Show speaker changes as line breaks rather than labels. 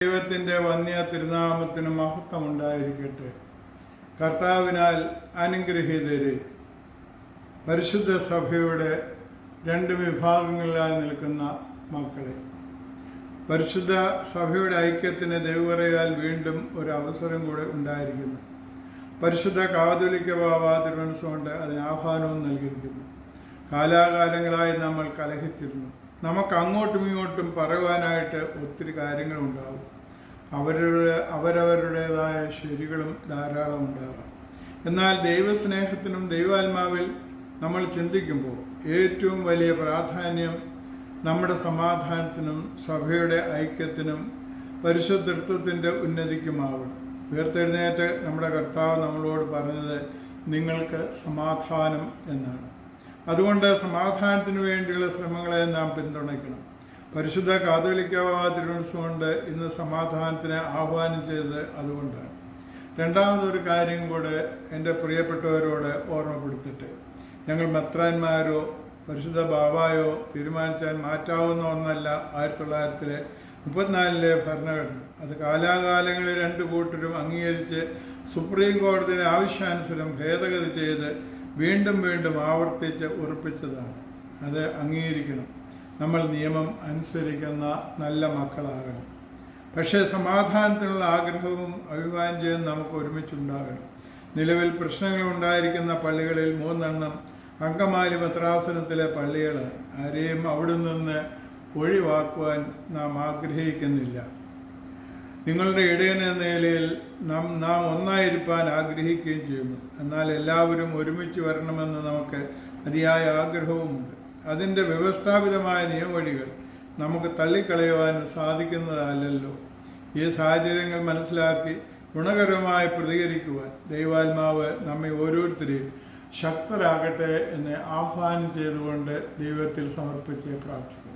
ദൈവത്തിൻ്റെ വന്യ തിരുനാമത്തിന് മഹത്വം ഉണ്ടായിരിക്കട്ടെ. കർത്താവിനാൽ അനുഗ്രഹീതരെ, പരിശുദ്ധ സഭയുടെ രണ്ട് വിഭാഗങ്ങളിലായി നിൽക്കുന്ന മക്കളെ, പരിശുദ്ധ സഭയുടെ ഐക്യത്തിന് ദൈവകൃപയാൽ വീണ്ടും ഒരു അവസരം കൂടെ ഉണ്ടായിരിക്കുന്നു. പരിശുദ്ധ കാതോലിക്ക ബാവ തിരുമനസ്സുകൊണ്ട് അതിന് ആഹ്വാനവും നൽകിയിരിക്കുന്നു. കാലാകാലങ്ങളായി നമ്മൾ കലഹിച്ചിരുന്നു. നമുക്ക് അങ്ങോട്ടും ഇങ്ങോട്ടും പറയുവാനായിട്ട് ഒത്തിരി കാര്യങ്ങളുണ്ടാകും. അവരവരുടേതായ ശരികളും ധാരാളം ഉണ്ടാകാം. എന്നാൽ ദൈവസ്നേഹത്തിനും ദൈവാത്മാവിൽ നമ്മൾ ചിന്തിക്കുമ്പോൾ ഏറ്റവും വലിയ പ്രാധാന്യം നമ്മുടെ സമാധാനത്തിനും സഭയുടെ ഐക്യത്തിനും പരിശുദ്ധത്വത്തിൻ്റെ ഉന്നതിക്കുമാകണം. ഉയർത്തെഴുന്നേറ്റ് നമ്മുടെ കർത്താവ് നമ്മളോട് പറഞ്ഞത് നിങ്ങൾക്ക് സമാധാനം എന്നാണ്. അതുകൊണ്ട് സമാധാനത്തിന് വേണ്ടിയുള്ള ശ്രമങ്ങളെ നാം പിന്തുണയ്ക്കണം. പരിശുദ്ധ കാതോലിക്ക തിരുമനസ്സുകൊണ്ട് ഇന്ന് സമാധാനത്തിന് ആഹ്വാനം ചെയ്തത് അതുകൊണ്ടാണ്. രണ്ടാമതൊരു കാര്യം കൂടെ എൻ്റെ പ്രിയപ്പെട്ടവരോട് ഓർമ്മപ്പെടുത്തിട്ട്, ഞങ്ങൾ മെത്രാന്മാരോ പരിശുദ്ധ ബാബായോ തീരുമാനിച്ചാൽ മാറ്റാവുന്ന ഒന്നല്ല 1934 ഭരണഘടന. അത് കാലാകാലങ്ങളിൽ രണ്ട് കൂട്ടരും അംഗീകരിച്ച് സുപ്രീം കോടതിയുടെ ആവശ്യാനുസരണം ഭേദഗതി ചെയ്ത് വീണ്ടും വീണ്ടും ആവർത്തിച്ച് ഉറപ്പിച്ചതാണ്. അത് അംഗീകരിക്കണം. നമ്മൾ നിയമം അനുസരിക്കുന്ന നല്ല മക്കളാകണം. പക്ഷേ സമാധാനത്തിനുള്ള ആഗ്രഹവും അഭിവാഞ്ചയും നമുക്ക് ഒരുമിച്ചുണ്ടാകണം. നിലവിൽ പ്രശ്നങ്ങൾ ഉണ്ടായിരിക്കുന്ന പള്ളികളിൽ 3 അങ്കമാലി മെത്രാസനത്തിലെ പള്ളികളാണ്. ആരെയും അവിടെ നിന്ന് ഒഴിവാക്കുവാൻ നാം ആഗ്രഹിക്കുന്നില്ല. നിങ്ങളുടെ ഇടയൻ എന്ന നിലയിൽ നാം ഒന്നായിരിക്കാൻ ആഗ്രഹിക്കുകയും ചെയ്യുന്നു. എന്നാൽ എല്ലാവരും ഒരുമിച്ച് വരണമെന്ന് നമുക്ക് അതിയായ ആഗ്രഹവുമുണ്ട്. അതിൻ്റെ വ്യവസ്ഥാപിതമായ നിയമവഴികൾ നമുക്ക് തള്ളിക്കളയുവാൻ സാധിക്കുന്നതല്ലല്ലോ. ഈ സാഹചര്യങ്ങൾ മനസ്സിലാക്കി ഗുണകരമായി പ്രതികരിക്കുവാൻ ദൈവാത്മാവ് നമ്മെ ഓരോരുത്തരെയും ശക്തരാകട്ടെ എന്ന് ആഹ്വാനം ചെയ്തുകൊണ്ട് ദൈവത്തിൽ സമർപ്പിച്ച് പ്രാർത്ഥിക്കുന്നു.